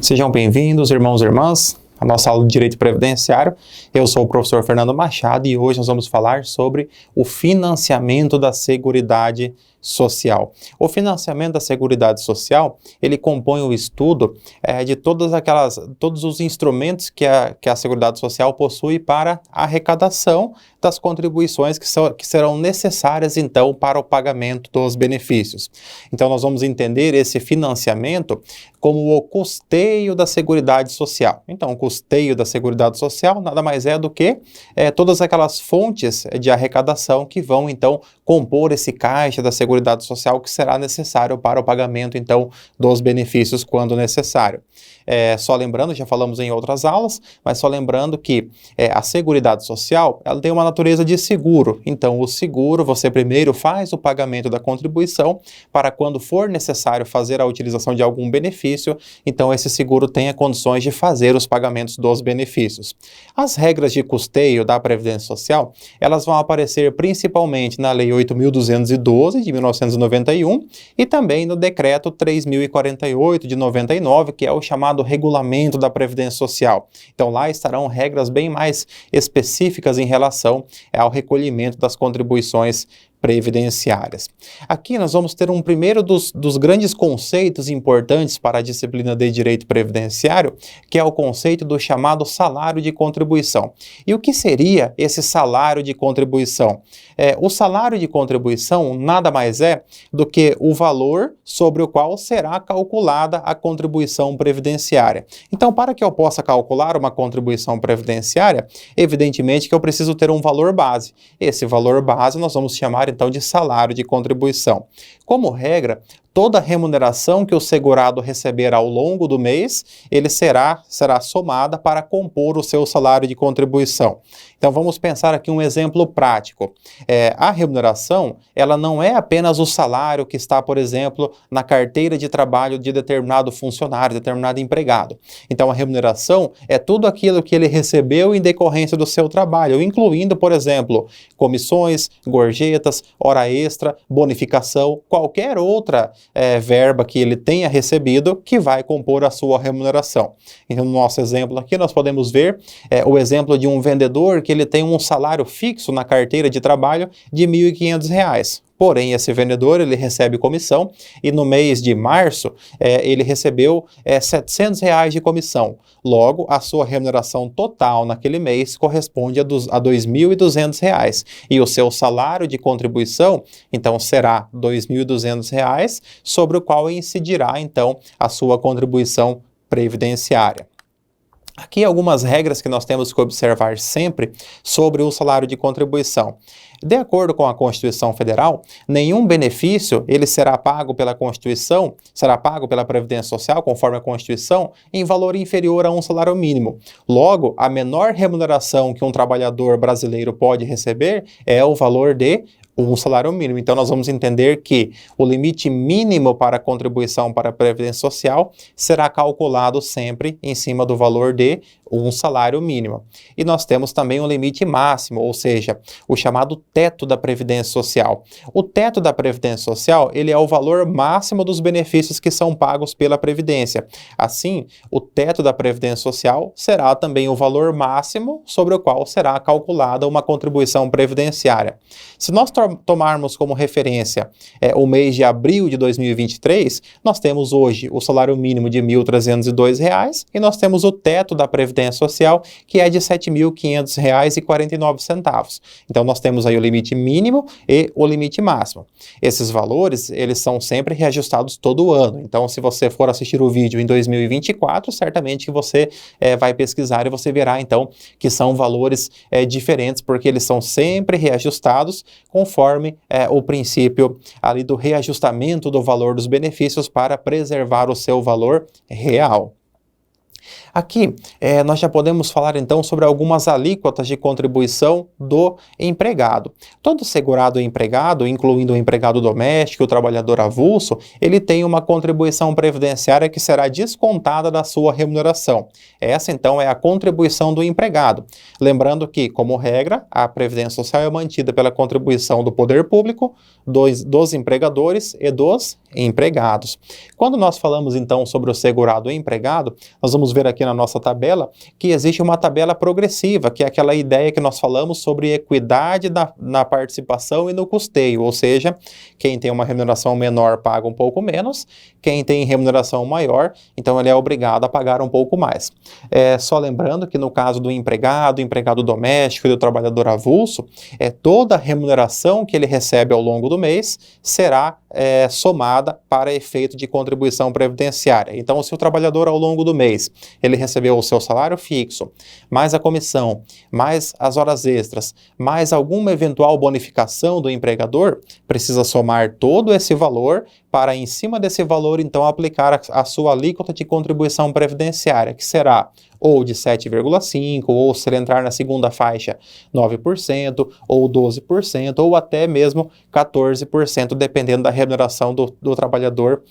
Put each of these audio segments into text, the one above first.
Sejam bem-vindos, irmãos e irmãs, à nossa aula de Direito Previdenciário. Eu sou o professor Fernando Machado e hoje nós vamos falar sobre o financiamento da Seguridade Social. O financiamento da Seguridade Social, ele compõe o estudo de todos os instrumentos que a Seguridade Social possui para a arrecadação das contribuições que serão necessárias, então, para o pagamento dos benefícios. Então, nós vamos entender esse financiamento como o custeio da Seguridade Social. Então, o custeio da Seguridade Social nada mais é do que todas aquelas fontes de arrecadação que vão, então, compor esse caixa da Seguridade Social que será necessário para o pagamento, então, dos benefícios quando necessário. Só lembrando, já falamos em outras aulas, mas só lembrando que a Seguridade Social, ela tem uma natureza de seguro. Então, o seguro, você primeiro faz o pagamento da contribuição para quando for necessário fazer a utilização de algum benefício, então esse seguro tenha condições de fazer os pagamentos dos benefícios. As regras de custeio da Previdência Social, elas vão aparecer principalmente na Lei 8.212, de 1991, e também no Decreto 3.048, de 99, que é o chamado Regulamento da Previdência Social. Então, lá estarão regras bem mais específicas em relação ao recolhimento das contribuições previdenciárias. Aqui nós vamos ter um primeiro dos grandes conceitos importantes para a disciplina de direito previdenciário, que é o conceito do chamado salário de contribuição. E o que seria esse salário de contribuição? O salário de contribuição nada mais é do que o valor sobre o qual será calculada a contribuição previdenciária. Então, para que eu possa calcular uma contribuição previdenciária, evidentemente que eu preciso ter um valor base. Esse valor base nós vamos chamar então de salário de contribuição. Como regra, toda remuneração que o segurado receber ao longo do mês, ele será somada para compor o seu salário de contribuição. Então vamos pensar aqui um exemplo prático. A remuneração, ela não é apenas o salário que está, por exemplo, na carteira de trabalho de determinado funcionário, determinado empregado. Então a remuneração é tudo aquilo que ele recebeu em decorrência do seu trabalho, incluindo, por exemplo, comissões, gorjetas, hora extra, bonificação, qualquer outra verba que ele tenha recebido que vai compor a sua remuneração. Então, no nosso exemplo aqui, nós podemos ver o exemplo de um vendedor que ele tem um salário fixo na carteira de trabalho de R$ 1.500. Porém, esse vendedor, ele recebe comissão e no mês de março, ele recebeu R$ 700 de comissão. Logo, a sua remuneração total naquele mês corresponde a R$ 2.200. E o seu salário de contribuição, então, será R$ 2.200, sobre o qual incidirá, então, a sua contribuição previdenciária. Aqui algumas regras que nós temos que observar sempre sobre o salário de contribuição. De acordo com a Constituição Federal, nenhum benefício ele será pago pela Constituição, será pago pela Previdência Social, conforme a Constituição, em valor inferior a um salário mínimo. Logo, a menor remuneração que um trabalhador brasileiro pode receber é o valor de um salário mínimo. Então, nós vamos entender que o limite mínimo para a contribuição para a Previdência Social será calculado sempre em cima do valor de um salário mínimo. E nós temos também um limite máximo, ou seja, o chamado teto da Previdência Social. O teto da Previdência Social, ele é o valor máximo dos benefícios que são pagos pela Previdência. Assim, o teto da Previdência Social será também o valor máximo sobre o qual será calculada uma contribuição previdenciária. Se nós tomarmos como referência o mês de abril de 2023, nós temos hoje o salário mínimo de R$ 1.302 e nós temos o teto da Previdência Social, que é de R$ 7.500,49. Então, nós temos aí o limite mínimo e o limite máximo. Esses valores, eles são sempre reajustados todo ano. Então, se você for assistir o vídeo em 2024, certamente que você vai pesquisar e você verá, então, que são valores diferentes, porque eles são sempre reajustados conforme o princípio ali do reajustamento do valor dos benefícios para preservar o seu valor real. Aqui, nós já podemos falar então sobre algumas alíquotas de contribuição do empregado. Todo segurado empregado, incluindo o empregado doméstico e o trabalhador avulso, ele tem uma contribuição previdenciária que será descontada da sua remuneração. Essa então é a contribuição do empregado. Lembrando que, como regra, a Previdência Social é mantida pela contribuição do poder público, dos empregadores e dos empregados. Quando nós falamos então sobre o segurado empregado, nós vamos ver aqui na nossa tabela que existe uma tabela progressiva, que é aquela ideia que nós falamos sobre equidade na participação e no custeio, ou seja, quem tem uma remuneração menor paga um pouco menos, quem tem remuneração maior, então ele é obrigado a pagar um pouco mais. Só lembrando que no caso do empregado doméstico e do trabalhador avulso, toda a remuneração que ele recebe ao longo do mês será somada para efeito de contribuição previdenciária. Então, se o trabalhador ao longo do mês ele recebeu o seu salário fixo, mais a comissão, mais as horas extras, mais alguma eventual bonificação do empregador, precisa somar todo esse valor para, em cima desse valor, então, aplicar a sua alíquota de contribuição previdenciária, que será ou de 7,5%, ou se ele entrar na segunda faixa, 9%, ou 12%, ou até mesmo 14%, dependendo da remuneração do trabalhador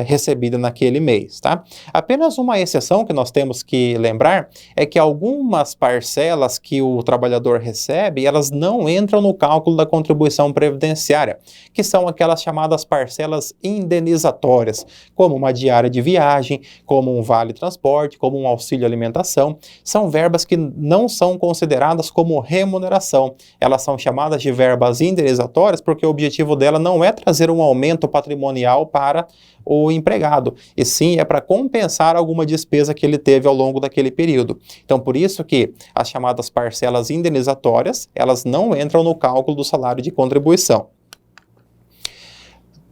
recebida naquele mês, tá? Apenas uma exceção que nós temos que lembrar é que algumas parcelas que o trabalhador recebe, elas não entram no cálculo da contribuição previdenciária, que são aquelas chamadas parcelas indenizatórias, como uma diária de viagem, como um vale transporte, como um auxílio alimentação. São verbas que não são consideradas como remuneração. Elas são chamadas de verbas indenizatórias porque o objetivo dela não é trazer um aumento patrimonial para o empregado, e sim é para compensar alguma despesa que ele teve ao longo daquele período. Então, por isso que as chamadas parcelas indenizatórias, elas não entram no cálculo do salário de contribuição.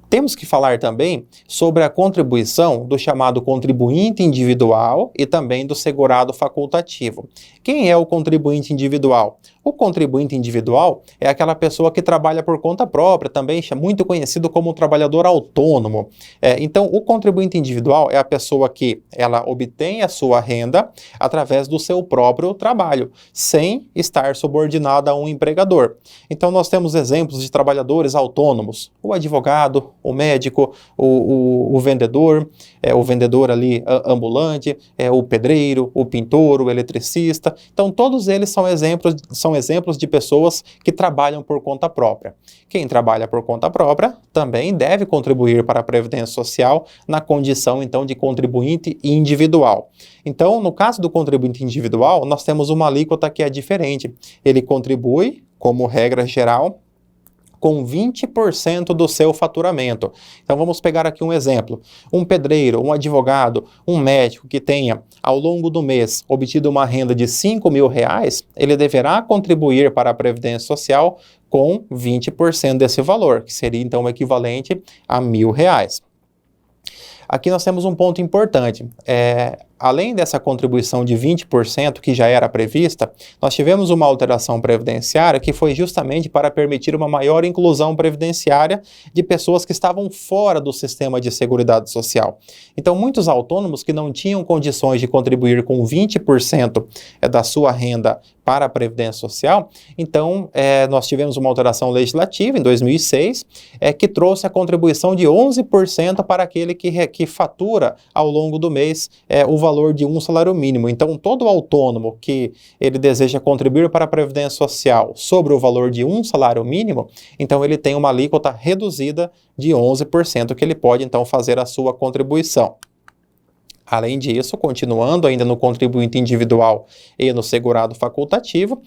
Temos que falar também sobre a contribuição do chamado contribuinte individual e também do segurado facultativo. Quem é o contribuinte individual? O contribuinte individual é aquela pessoa que trabalha por conta própria, também muito conhecido como trabalhador autônomo. Então, o contribuinte individual é a pessoa que ela obtém a sua renda através do seu próprio trabalho, sem estar subordinada a um empregador. Então, nós temos exemplos de trabalhadores autônomos, o advogado, o médico, o vendedor ali ambulante, o pedreiro, o pintor, o eletricista. Então, todos eles são exemplos de pessoas que trabalham por conta própria. Quem trabalha por conta própria também deve contribuir para a Previdência Social na condição, então, de contribuinte individual. Então, no caso do contribuinte individual, nós temos uma alíquota que é diferente. Ele contribui, como regra geral, com 20% do seu faturamento. Então vamos pegar aqui um exemplo. Um pedreiro, um advogado, um médico que tenha ao longo do mês obtido uma renda de R$ 5.000, ele deverá contribuir para a Previdência Social com 20% desse valor, que seria então o equivalente a R$ 1.000. Aqui nós temos um ponto importante. Além dessa contribuição de 20% que já era prevista, nós tivemos uma alteração previdenciária que foi justamente para permitir uma maior inclusão previdenciária de pessoas que estavam fora do sistema de Seguridade Social. Então, muitos autônomos que não tinham condições de contribuir com 20% da sua renda para a Previdência Social, então nós tivemos uma alteração legislativa em 2006 que trouxe a contribuição de 11% para aquele que fatura ao longo do mês o valor de um salário mínimo. Então, todo autônomo que ele deseja contribuir para a Previdência Social sobre o valor de um salário mínimo, então ele tem uma alíquota reduzida de 11% que ele pode, então, fazer a sua contribuição. Além disso, continuando ainda no contribuinte individual e no segurado facultativo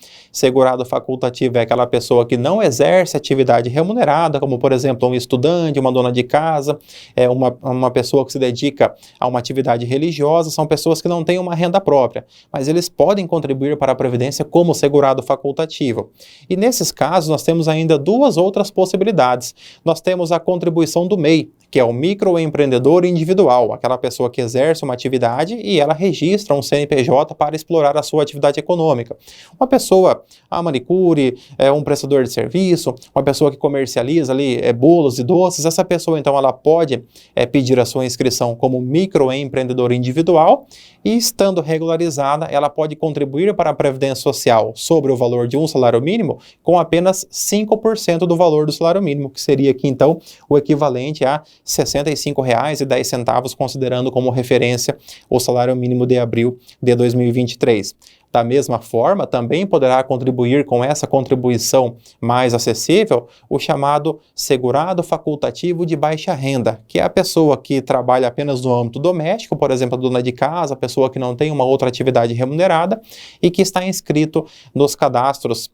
é aquela pessoa que não exerce atividade remunerada, como por exemplo um estudante, uma dona de casa, uma pessoa que se dedica a uma atividade religiosa, são pessoas que não têm uma renda própria, mas eles podem contribuir para a Previdência como segurado facultativo. E nesses casos nós temos ainda duas outras possibilidades. Nós temos a contribuição do MEI, que é o microempreendedor individual, aquela pessoa que exerce uma atividade e ela registra um CNPJ para explorar a sua atividade econômica. Uma pessoa, a manicure, um prestador de serviço, uma pessoa que comercializa ali bolos e doces, essa pessoa então ela pode pedir a sua inscrição como microempreendedor individual e, estando regularizada, ela pode contribuir para a Previdência Social sobre o valor de um salário mínimo com apenas 5% do valor do salário mínimo, que seria aqui então o equivalente a R$ 65,10, considerando como referência o salário mínimo de abril de 2023. Da mesma forma, também poderá contribuir com essa contribuição mais acessível o chamado segurado facultativo de baixa renda, que é a pessoa que trabalha apenas no âmbito doméstico, por exemplo, a dona de casa, a pessoa que não tem uma outra atividade remunerada e que está inscrito nos cadastros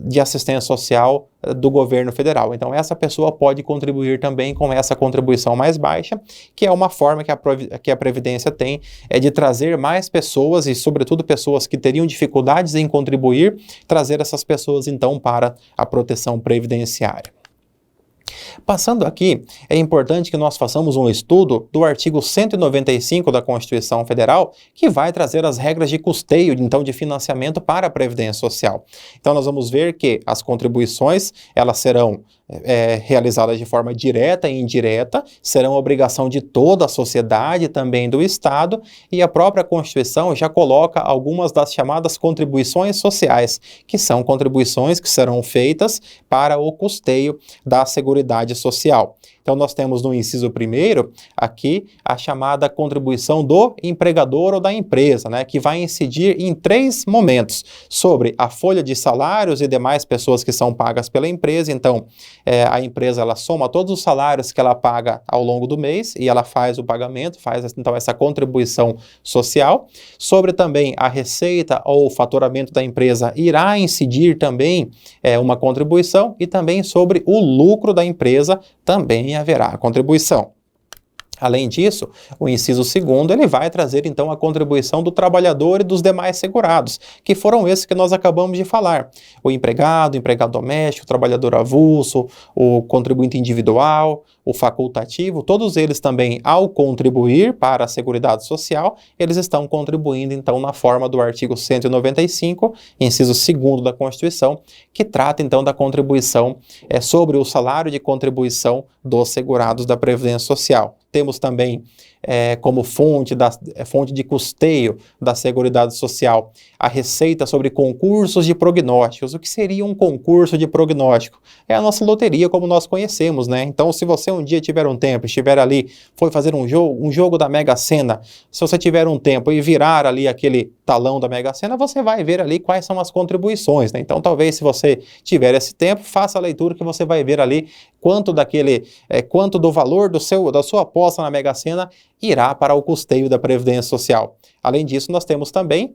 de assistência social do governo federal. Então, essa pessoa pode contribuir também com essa contribuição mais baixa, que é uma forma que a Previdência tem de trazer mais pessoas e, sobretudo, pessoas que teriam dificuldades em contribuir, trazer essas pessoas, então, para a proteção previdenciária. Passando aqui, é importante que nós façamos um estudo do artigo 195 da Constituição Federal, que vai trazer as regras de custeio, então, de financiamento para a Previdência Social. Então, nós vamos ver que as contribuições, elas serão realizadas de forma direta e indireta, serão obrigação de toda a sociedade, também do Estado, e a própria Constituição já coloca algumas das chamadas contribuições sociais, que são contribuições que serão feitas para o custeio da Seguridade Social. Então, nós temos no inciso 1º aqui a chamada contribuição do empregador ou da empresa, né, que vai incidir em 3 momentos: sobre a folha de salários e demais pessoas que são pagas pela empresa. Então, a empresa ela soma todos os salários que ela paga ao longo do mês e ela faz o pagamento, faz então essa contribuição social. Sobre também a receita ou o faturamento da empresa irá incidir também uma contribuição, e também sobre o lucro da empresa também haverá a contribuição. Além disso, o inciso 2º, ele vai trazer então a contribuição do trabalhador e dos demais segurados, que foram esses que nós acabamos de falar: o empregado doméstico, o trabalhador avulso, o contribuinte individual, o facultativo. Todos eles também, ao contribuir para a Seguridade Social, eles estão contribuindo então na forma do artigo 195, inciso 2º da Constituição, que trata então da contribuição sobre o salário de contribuição dos segurados da Previdência Social. Temos também como fonte de custeio da Seguridade Social a receita sobre concursos de prognósticos. O que seria um concurso de prognóstico? É a nossa loteria como nós conhecemos, né? Então, se você um dia tiver um tempo, estiver ali, foi fazer um jogo da Mega Sena, se você tiver um tempo e virar ali aquele talão da Mega Sena, você vai ver ali quais são as contribuições, né? Então, talvez, se você tiver esse tempo, faça a leitura que você vai ver ali quanto do valor da sua aposta na Mega Sena irá para o custeio da Previdência Social. Além disso, nós temos também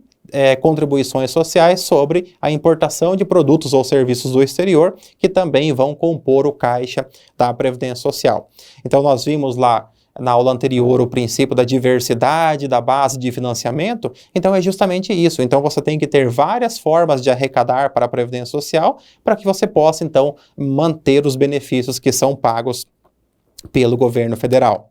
contribuições sociais sobre a importação de produtos ou serviços do exterior, que também vão compor o caixa da Previdência Social. Então, nós vimos lá na aula anterior o princípio da diversidade da base de financiamento. Então, é justamente isso. Então, você tem que ter várias formas de arrecadar para a Previdência Social para que você possa, então, manter os benefícios que são pagos pelo governo federal.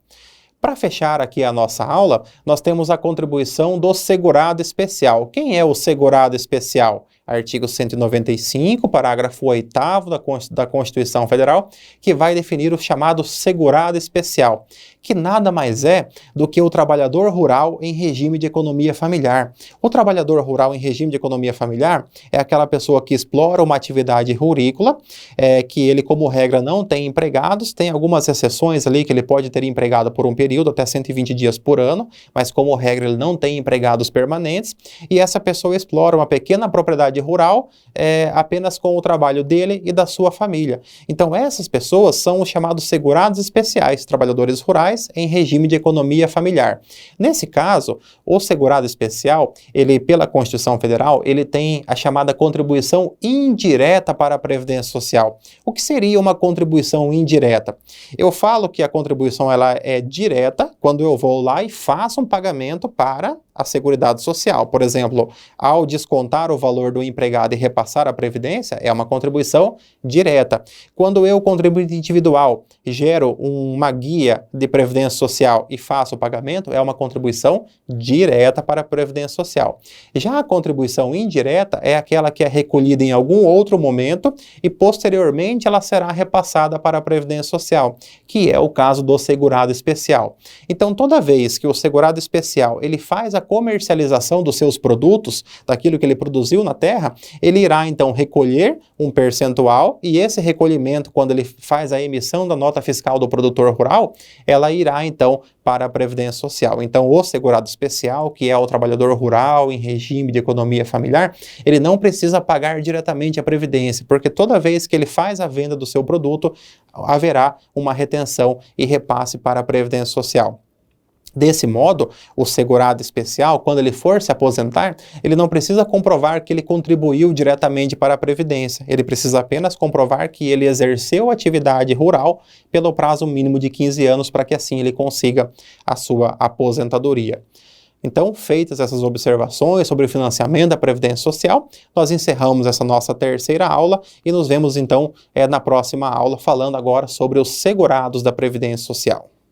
Para fechar aqui a nossa aula, nós temos a contribuição do segurado especial. Quem é o segurado especial? Artigo 195, parágrafo 8º da Constituição Federal, que vai definir o chamado segurado especial, que nada mais é do que o trabalhador rural em regime de economia familiar. O trabalhador rural em regime de economia familiar é aquela pessoa que explora uma atividade rurícola, que ele, como regra, não tem empregados, tem algumas exceções ali que ele pode ter empregado por um período, até 120 dias por ano, mas como regra ele não tem empregados permanentes, e essa pessoa explora uma pequena propriedade rural apenas com o trabalho dele e da sua família. Então, essas pessoas são os chamados segurados especiais, trabalhadores rurais em regime de economia familiar. Nesse caso, o segurado especial, ele, pela Constituição Federal, ele tem a chamada contribuição indireta para a Previdência Social. O que seria uma contribuição indireta? Eu falo que a contribuição ela é direta quando eu vou lá e faço um pagamento para a Seguridade Social. Por exemplo, ao descontar o valor do empregado e repassar a Previdência, é uma contribuição direta. Quando eu, contribuinte individual, gero uma guia de Previdência Social e faço o pagamento, é uma contribuição direta para a Previdência Social. Já a contribuição indireta é aquela que é recolhida em algum outro momento e posteriormente ela será repassada para a Previdência Social, que é o caso do segurado especial. Então, toda vez que o segurado especial ele faz a comercialização dos seus produtos, daquilo que ele produziu na terra, ele irá então recolher um percentual e esse recolhimento, quando ele faz a emissão da nota fiscal do produtor rural, ela irá então para a Previdência Social. Então, o segurado especial, que é o trabalhador rural em regime de economia familiar, ele não precisa pagar diretamente a Previdência, porque toda vez que ele faz a venda do seu produto, haverá uma retenção e repasse para a Previdência Social. Desse modo, o segurado especial, quando ele for se aposentar, ele não precisa comprovar que ele contribuiu diretamente para a Previdência. Ele precisa apenas comprovar que ele exerceu atividade rural pelo prazo mínimo de 15 anos para que assim ele consiga a sua aposentadoria. Então, feitas essas observações sobre o financiamento da Previdência Social, nós encerramos essa nossa terceira aula e nos vemos então na próxima aula falando agora sobre os segurados da Previdência Social.